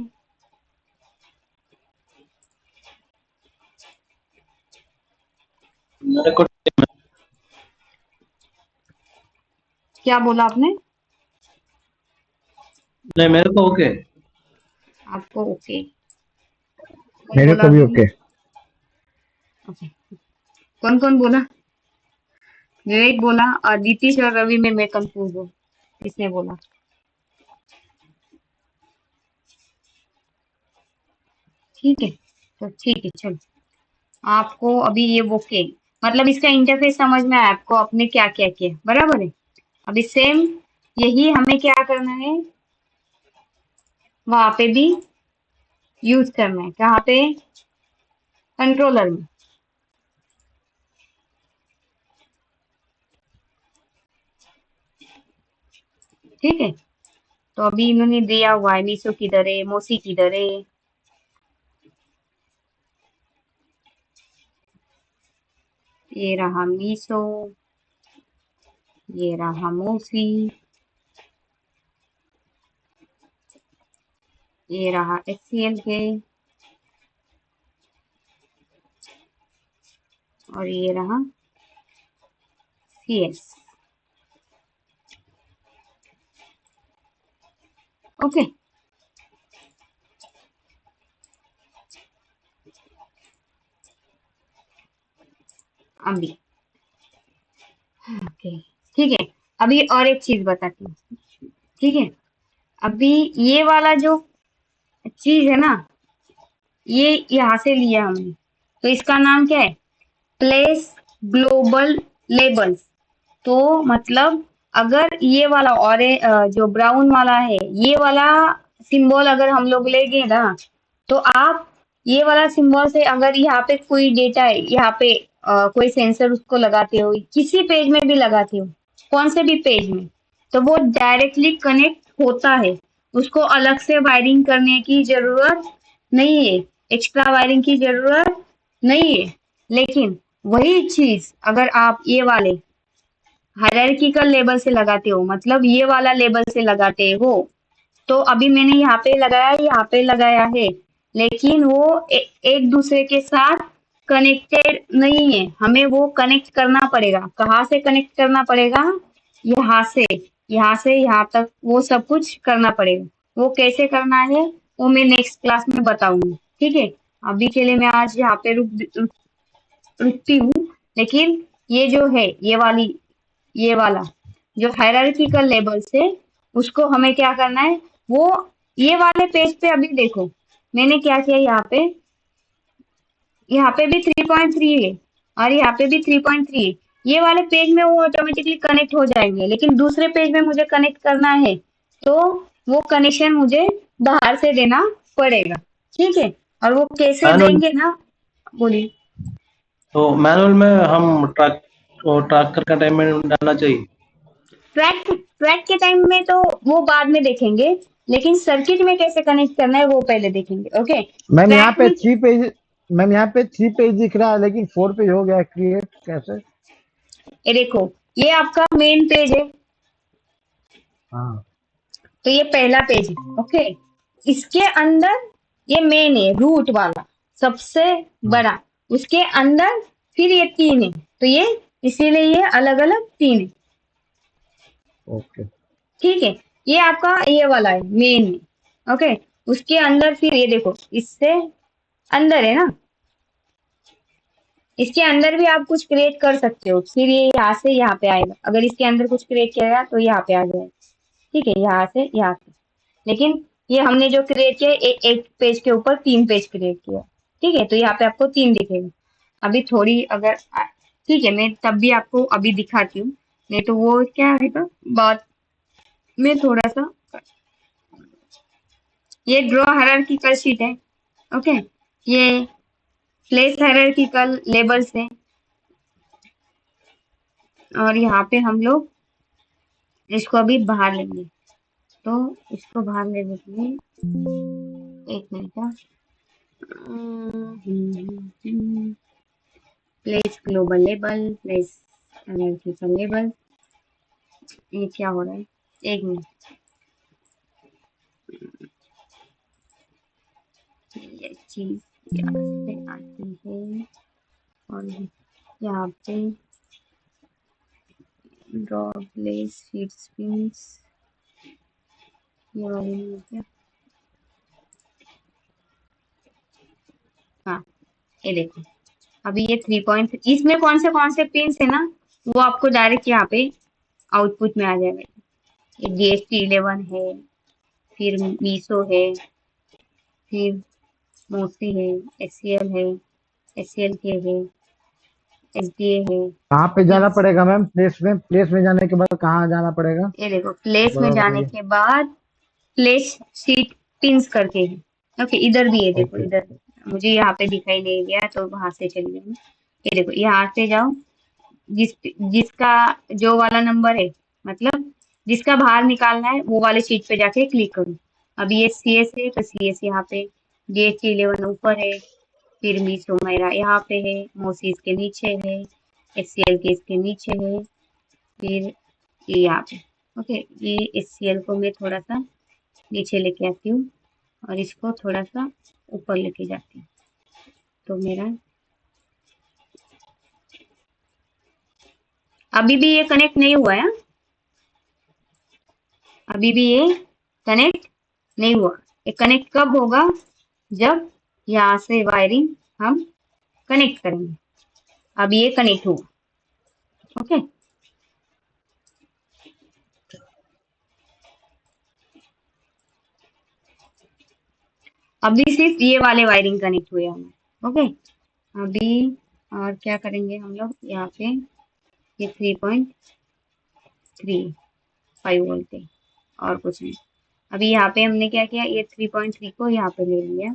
मेरे को क्या बोला आपने? नहीं, मेरे को ओके। आपको ओके? कौन मेरे बोला को भी अभी? ओके। ओके, कौन कौन बोला? विवेक बोला और नीतीश और रवि में मैं कंफ्यूज हूँ, किसने बोला? ठीक है, तो ठीक है, चलो। आपको अभी ये ओके, मतलब इसका इंटरफेस समझ में आया आपको, आपने क्या क्या किया, बराबर है। अभी सेम यही हमें क्या करना है, वहां पे भी यूज करना है। कहाँ पे? कंट्रोलर में। ठीक है, तो अभी इन्होंने दिया हुआ है मीसो किधर है, मोसी किधर है। ये रहा मीसो, ये रहा मौसी, ये रहा HCl के, और ये रहा CS। ओके, अभी ओके, ठीक है। अभी और एक चीज बताती हूँ, ठीक है। अभी ये वाला जो चीज है ना, ये यहाँ से लिया हमने, तो इसका नाम क्या है? Place global labels. तो मतलब अगर ये वाला और जो ब्राउन वाला है, ये वाला सिंबल अगर हम लोग लेंगे ना, तो आप ये वाला सिंबल से अगर यहाँ पे कोई डेटा है, यहाँ पे कोई सेंसर उसको लगाते हो, किसी पेज में भी लगाते हो, कौन से भी पेज में, तो वो डायरेक्टली कनेक्ट होता है। उसको अलग से वायरिंग करने की जरूरत नहीं है, एक्स्ट्रा वायरिंग की जरूरत नहीं है। लेकिन वही चीज अगर आप ये वाले हायरार्किकल लेबल से लगाते हो, मतलब ये वाला लेबल से लगाते हो, तो अभी मैंने यहाँ पे लगाया है, लेकिन वो एक दूसरे के साथ कनेक्टेड नहीं है। हमें वो कनेक्ट करना पड़ेगा। कहाँ से कनेक्ट करना पड़ेगा? यहाँ से यहाँ तक वो सब कुछ करना पड़ेगा। वो कैसे करना है वो मैं नेक्स्ट क्लास में बताऊंगी, ठीक है। अभी के लिए मैं आज यहाँ पे रुकती हूँ। लेकिन ये जो है, ये वाला जो हायरार्किकल लेबल्स है, उसको हमें क्या करना है, वो ये वाले पेज पे अभी देखो मैंने क्या किया। यहाँ पे भी 3.3 है और यहाँ पे भी 3.3 है। ये वाले पेज में वो ऑटोमेटिकली कनेक्ट हो जाएंगे, लेकिन दूसरे पेज में मुझे कनेक्ट करना है, तो वो कनेक्शन मुझे बाहर से देना पड़ेगा, ठीक है। और वो कैसे मैनुअल देंगे ना, बोलिए। तो मैनुअल में हम ट्रैकर का टाइम में डालना चाहिए। ट्रैक के टाइम में तो वो बाद में देखेंगे, लेकिन सर्किट में कैसे कनेक्ट करना है वो पहले देखेंगे। ओके, मैम यहाँ ट्रैक पे में 3 पेज, मैम यहाँ पे 3 पेज दिख रहा है लेकिन 4 पेज हो गया क्रिएट कैसे? ये देखो, ये आपका मेन पेज है, हाँ तो ये पहला पेज है। ओके, इसके अंदर ये मेन है, रूट वाला सबसे हाँ बड़ा, उसके अंदर फिर ये 3 है, तो ये इसीलिए ये अलग अलग 3 है, ओके। ठीक है। ये आपका ये वाला है मेन में। ओके, उसके अंदर फिर ये देखो, इससे अंदर है ना, इसके अंदर भी आप कुछ क्रिएट कर सकते हो। फिर ये यहाँ से यहाँ पे आएगा, अगर इसके अंदर कुछ क्रिएट किया गया तो यहाँ पे आ जाएगा, ठीक है, यहाँ से यहाँ पे। लेकिन ये हमने जो क्रिएट किया एक पेज के ऊपर 3 पेज क्रिएट किया, ठीक है, तो यहाँ पे आपको 3 दिखेगा। अभी थोड़ी अगर ठीक है, मैं तब भी आपको अभी दिखाती हूँ, नहीं तो वो क्या है बाद में थोड़ा सा। ये ड्रॉ हायरार्किकल शीट है। ओके, ये प्लेस हायरार्किकल लेबल्स है, और यहाँ पे हम लोग इसको अभी बाहर लेंगे। तो इसको बाहर लेने के लिए एक मिनट का, place global label, place hierarchical label, ये क्या हो रहा है, एक मिनट। ये चीज यहाँ से आती है और यहाँ पे ड्रॉ प्लेस शीट स्पिन्स, ये वाली नहीं है क्या? हाँ, ये देखो, अभी ये 3 इसमें कौन से पिंस है ना, वो आपको डायरेक्ट यहाँ पे आउटपुट में आ जाएगा। ये GST11 है, फिर मीसो है, फिर मोसी है, HCL है, HCLK है, SDA है। कहाँ पे जाना इस पड़ेगा मैम? प्लेस में जाने के बाद कहाँ जाना पड़ेगा? ये देखो, प्लेस में बड़ा जाने बताइए। के बाद प्लेस शीट पिंस करके है। ओके, इधर भी है, देखो ओके। इधर मुझे यहाँ पे दिखाई नहीं दिया तो वहां से चली गई मैं। ये देखो, यहाँ से जाओ, जिसका जो वाला नंबर है, मतलब जिसका बाहर निकालना है, वो वाले शीट पे जाके क्लिक करो। अभी ये CS है, तो CS यहाँ पे, GST11 ऊपर है, फिर मीसो मेरा यहाँ पे है, मोसी इसके नीचे है, HCL के इसके नीचे है, फिर ये यहाँ पे। ओके, ये HCl को मैं थोड़ा सा नीचे लेके आती हूँ और इसको थोड़ा सा ऊपर लेके जाती हूँ। तो मेरा अभी भी ये कनेक्ट नहीं हुआ है, अभी भी ये कनेक्ट नहीं हुआ। ये कनेक्ट कब होगा? जब यहाँ से वायरिंग हम कनेक्ट करेंगे। अब ये कनेक्ट हुआ। ओके, अभी सिर्फ ये वाले वायरिंग कनेक्ट हुए हमें। ओके, अभी और क्या करेंगे हम लोग? यहाँ पे ये 3.35 वोल्ट है और कुछ नहीं। अभी यहाँ पे हमने क्या किया, ये 3.3 को यहाँ पे ले लिया।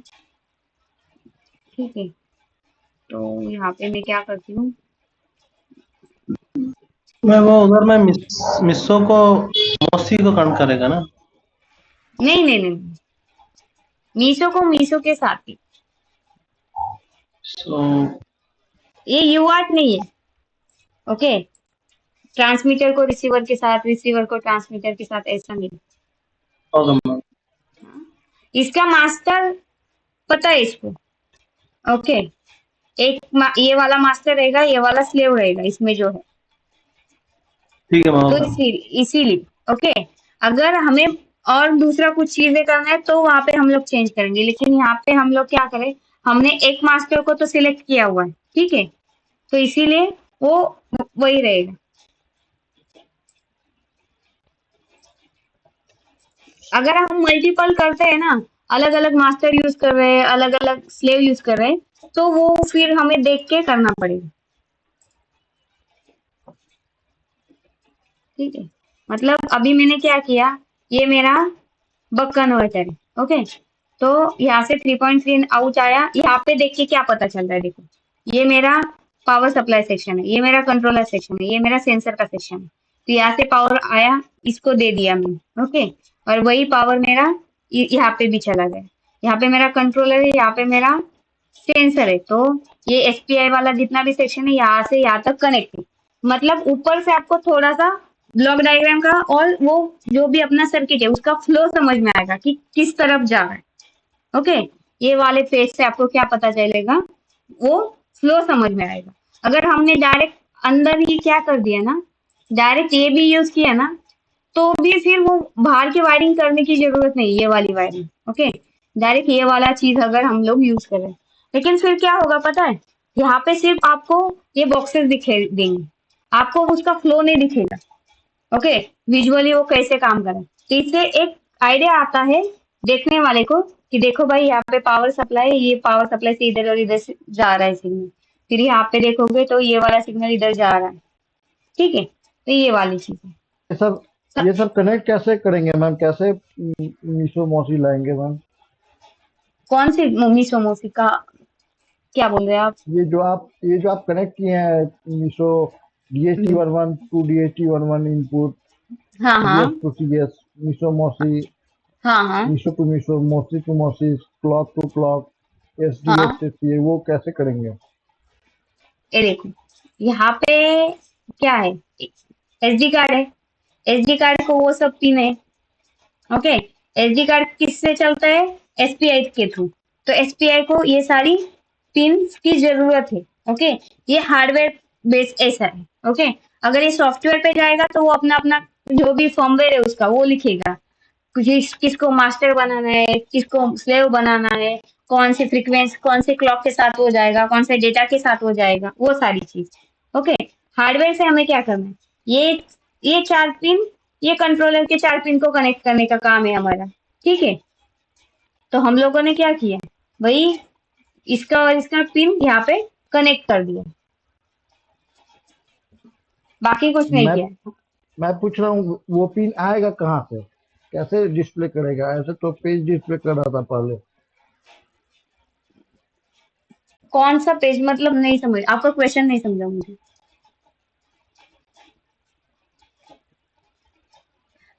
ठीक है, तो यहाँ पे मैं क्या करती हूँ, मैं वो उधर में मिस्सो को मौसी को कनेक्ट करेगा ना? नहीं नहीं नहीं, मीशो को मीशो के साथ ही। सो ये यूआर्ट नहीं है। ओके, ट्रांसमीटर को रिसीवर के साथ, रिसीवर को ट्रांसमीटर के साथ, ऐसा नहीं। Okay ma'am. हाँ? इसका मास्टर पता है इसको। ओके, ये वाला मास्टर रहेगा, ये वाला स्लेव रहेगा इसमें जो है। ठीक है तो मैम। इसीलिए ओके, अगर हमें और दूसरा कुछ चीजें करना है तो वहां पे हम लोग चेंज करेंगे, लेकिन यहाँ पे हम लोग क्या करें, हमने एक मास्टर को तो सिलेक्ट किया हुआ है। ठीक है, तो इसीलिए वो वही रहेगा। अगर हम मल्टीपल करते हैं ना, अलग अलग मास्टर यूज कर रहे हैं, अलग अलग स्लेव यूज कर रहे हैं, तो वो फिर हमें देख के करना पड़ेगा। ठीक है, मतलब अभी मैंने क्या किया, ये मेरा बक कन्वर्टर है। ओके, तो यहाँ से 3.3 आउट आया। यहाँ पे देख के क्या पता चल रहा है, देखो ये मेरा पावर सप्लाई सेक्शन है, ये मेरा कंट्रोलर सेक्शन है, ये मेरा सेंसर का सेक्शन है। तो यहाँ से पावर आया, इसको दे दिया मैंने। ओके, और वही पावर मेरा यहाँ पे भी चला गया। यहाँ पे मेरा कंट्रोलर है, यहाँ पे मेरा सेंसर है। तो ये एसपीआई वाला जितना भी सेक्शन है यहाँ से यहाँ तक कनेक्ट है। मतलब ऊपर से आपको थोड़ा सा ब्लॉक डायग्राम का और वो जो भी अपना सर्किट है उसका फ्लो समझ में आएगा कि किस तरफ जा रहा है। ओके, ये वाले पेज से आपको क्या पता चलेगा, वो फ्लो समझ में आएगा। अगर हमने डायरेक्ट अंदर ही क्या कर दिया ना, डायरेक्ट ये भी यूज किया ना, तो भी फिर वो बाहर की वायरिंग करने की जरूरत नहीं, ये वाली वायरिंग। ओके, डायरेक्ट ये वाला चीज अगर हम लोग यूज करें, लेकिन फिर क्या होगा पता है, यहाँ पे सिर्फ आपको ये बॉक्सेस दिखे देंगे, आपको उसका फ्लो नहीं दिखेगा। ओके, विजुअली वो कैसे काम करे, तो इससे एक आइडिया आता है देखने वाले को कि देखो भाई यहाँ पे पावर सप्लाई, ये पावर सप्लाई से इधर और इधर से जा रहा है सिग्नल। फिर यहाँ पे देखोगे तो ये वाला सिग्नल इधर जा रहा है। ठीक है, तो ये वाली चीज है। ये सब ये सब कनेक्ट कैसे करेंगे मैम? कैसे मीशो मौसी लाएंगे मैम? कौन सी मम्मी सोमोसी का क्या बोल रहे हैं आप? ये जो आप कनेक्ट किए हैं MISO DHT hmm, 11 to DHT 11 input, हाँ सीएस हाँ टू सीएस, मीशो मौसी, हाँ हाँ MISO to MOSI, clock to clock, SDH हाँ, से सीए, वो कैसे करेंगे? ये देखो यहाँ पे क्या है, एसडी कार्ड है, एसडी कार्ड को वो सब पिन है। ओके, एसडी कार्ड किससे चलता है, एसपीआई के थ्रू। तो एसपीआई को ये सारी पिन की जरूरत है। ओके, ये हार्डवेयर बेस ऐसा है। ओके, अगर ये सॉफ्टवेयर पे जाएगा तो वो अपना अपना जो भी फॉर्मवेयर है उसका वो लिखेगा, किसको मास्टर बनाना है, किसको स्लेव बनाना है, कौन से फ्रीक्वेंसी, कौन से क्लॉक के साथ हो जाएगा, कौन से डेटा के साथ हो जाएगा, वो सारी चीज। ओके, हार्डवेयर से हमें क्या करना है, ये चार पिन, ये कंट्रोलर के चार पिन को कनेक्ट करने का काम है हमारा। ठीक है, तो हम लोगों ने क्या किया भाई, इसका और इसका पिन यहाँ पे कनेक्ट कर दिया, बाकी कुछ नहीं मैं किया। मैं पूछ रहा हूँ वो पिन आएगा कहाँ से? कैसे डिस्प्ले करेगा? ऐसे तो पेज डिस्प्ले कर रहा था पहले। कौन सा पेज, मतलब नहीं समझ, आपका क्वेश्चन नहीं समझा मुझे।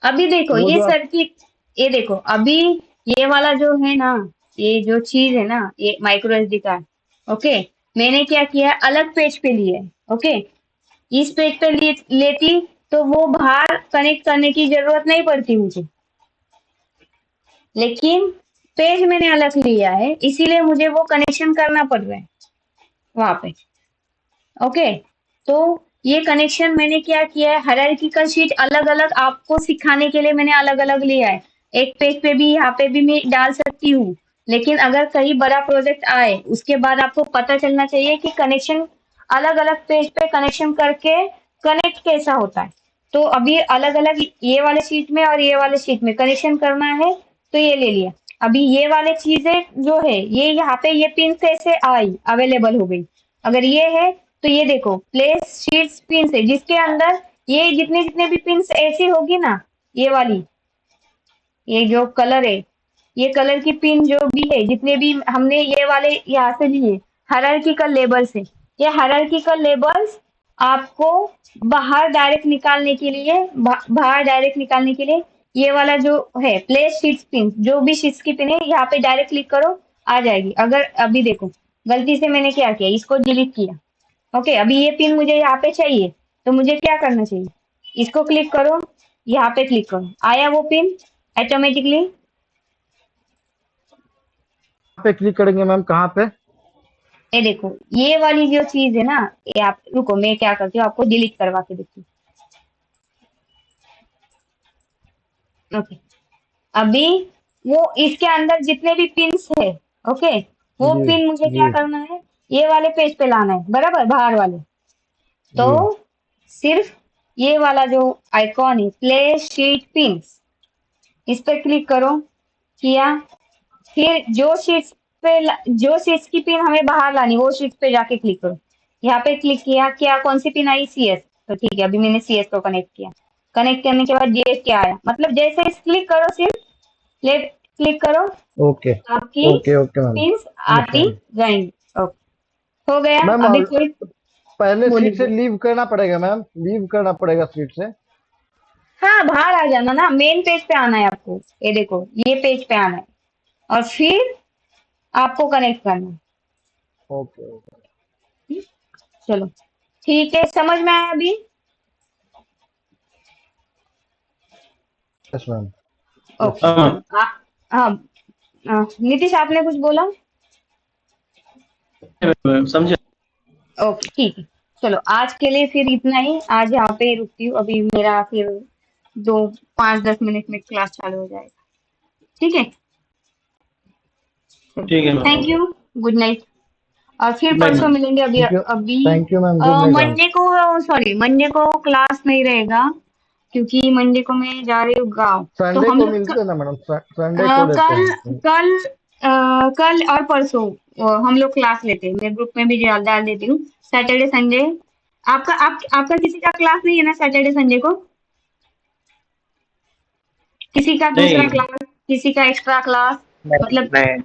अभी देखो वो ये जो आप सर्किट, ये देखो अभी ये वाला जो है ना, ये जो चीज है ना, ये माइक्रो एसडी कार्ड। ओके, मैंने क्या किया, अलग पेज पे लिया है। ओके, इस पेज पे लेती तो वो बाहर कनेक्ट करने की जरूरत नहीं पड़ती मुझे, लेकिन पेज मैंने अलग लिया है इसीलिए मुझे वो कनेक्शन करना पड़ रहा है वहां पे। ओके, तो ये कनेक्शन मैंने क्या किया है, हायरार्किकल शीट अलग अलग आपको सिखाने के लिए मैंने अलग अलग लिया है। एक पेज पे भी यहाँ पे भी मैं डाल सकती हूँ, लेकिन अगर कहीं बड़ा प्रोजेक्ट आए उसके बाद आपको पता चलना चाहिए कि कनेक्शन अलग अलग पेज पे कनेक्शन करके कनेक्ट कैसा होता है। तो अभी अलग अलग ये वाले शीट में और ये वाले शीट में कनेक्शन करना है, तो ये ले लिया। अभी ये वाले चीजें जो है ये यहाँ पे ये पिन कैसे आई अवेलेबल हो गई, अगर ये है तो ये देखो प्लेस शीट्स पिन है जिसके अंदर ये जितने जितने भी पिन्स ऐसी होगी ना, ये वाली ये जो कलर है, ये कलर की पिन जो भी है जितने भी हमने ये वाले यहाँ से लिए हायरार्किकल लेबल्स है, ये हायरार्किकल लेबल्स आपको बाहर डायरेक्ट निकालने के लिए बाहर डायरेक्ट निकालने के लिए ये वाला जो है प्लेस शीट्स पिन, जो भी शीट्स की पिन है यहाँ पे डायरेक्ट क्लिक करो आ जाएगी। अगर अभी देखो गलती से मैंने क्या किया, इसको डिलीट किया। ओके, अभी ये पिन मुझे यहाँ पे चाहिए तो मुझे क्या करना चाहिए, इसको क्लिक करो, यहाँ पे क्लिक करो, आया वो पिन ऑटोमेटिकली। पे क्लिक करेंगे मैम, कहाँ पे? ये देखो ये वाली जो चीज है ना, ये आप रुको मैं क्या करती हूँ आपको डिलीट करवा के देखती हूँ। ओके, अभी वो इसके अंदर जितने भी पिन्स है, ओके, वो जी पिन मुझे क्या जी करना है, ये वाले पेज पे लाना है बराबर बाहर वाले। तो जी। सिर्फ ये वाला जो आइकॉन है प्ले शीट पिन्स, इस पे क्लिक करो, किया, फिर जो शीट्स की पिन हमें बाहर लानी वो शीट्स पे जाके क्लिक करो, यहाँ पे क्लिक किया, क्या कौन सी पिन आई, CS, तो ठीक है अभी मैंने CS को कनेक्ट किया। कनेक्ट करने के बाद ये क्या आया, मतलब जैसे इस क्लिक करो सिर्फ लेफ्ट क्लिक करो, ओके आपकी ओके ओके मैम। पिन्स आती अंडरस्टैंड जाएंगी। ओके, हो गया। मैम। अभी और कोई पहले सीट से बोलिए। लीव करना पड़ेगा मैम, लीव करना पड़ेगा सीट से। हाँ बाहर आ जाना ना, मेन पेज पे आना है आपको, ये देखो ये पेज पे आना है और फिर आपको कनेक्ट करना ओके ओके। है। चलो ठीक है, समझ में आया अभी। Yes ma'am. Yes okay ma'am. हाँ चलो हाँ नीतीश आपने कुछ बोला। समझे। ओके ठीक है, चलो आज के लिए फिर इतना ही, आज यहाँ पे रुकती हूँ, अभी मेरा फिर 5-10 मिनट में क्लास चालू हो जाएगा। ठीक है, चलो ठीक है thank ma'am. You, good night, और फिर गुड नाइट परसों मैम। मिलेंगे। अभी थैंक यू। अभी thank you ma'am, good night ma'am. Monday को, सॉरी मंडे को क्लास नहीं रहेगा क्योंकि मंडे को मैं जा रही हूँ गाँव। तो संडे हम को लोग मिलते हैं ना मैडम, संडे को लेते कल हैं। कल कल और परसों हम लोग क्लास लेते हैं, मैं ग्रुप में भी डाल डाल देती हूँ। सैटरडे संडे आपका किसी का क्लास नहीं है ना सैटरडे संडे को, किसी का दूसरा नहीं क्लास, किसी का एक्स्ट्रा क्लास, नहीं मतलब नहीं।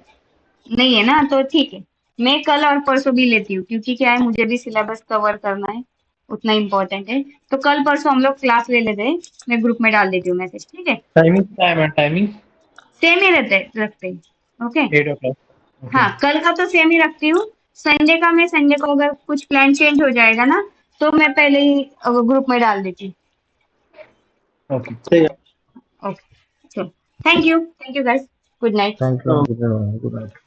नहीं है ना, तो ठीक है। मैं कल और परसों भी लेती हूँ क्योंकि क्या है मुझे भी सिलेबस कवर करना है, उतना इम्पोर्टेंट है। तो कल परसों हम लोग क्लास ले लेते हैं, मैं ग्रुप में डाल देती हूँ मैसेज, ठीक है। टाइमिंग क्या है मैम? टाइमिंग सेम ही रखते हैं, ओके। 8 o'clock। ओके हाँ कल का तो सेम ही रखती हूँ, संडे का मैं संडे को अगर कुछ प्लान चेंज हो जाएगा ना तो मैं पहले ही ग्रुप में डाल देती ओके ठीक है। हूँ। ओके चलो, thank you guys, good night. Thank you ma'am, good night.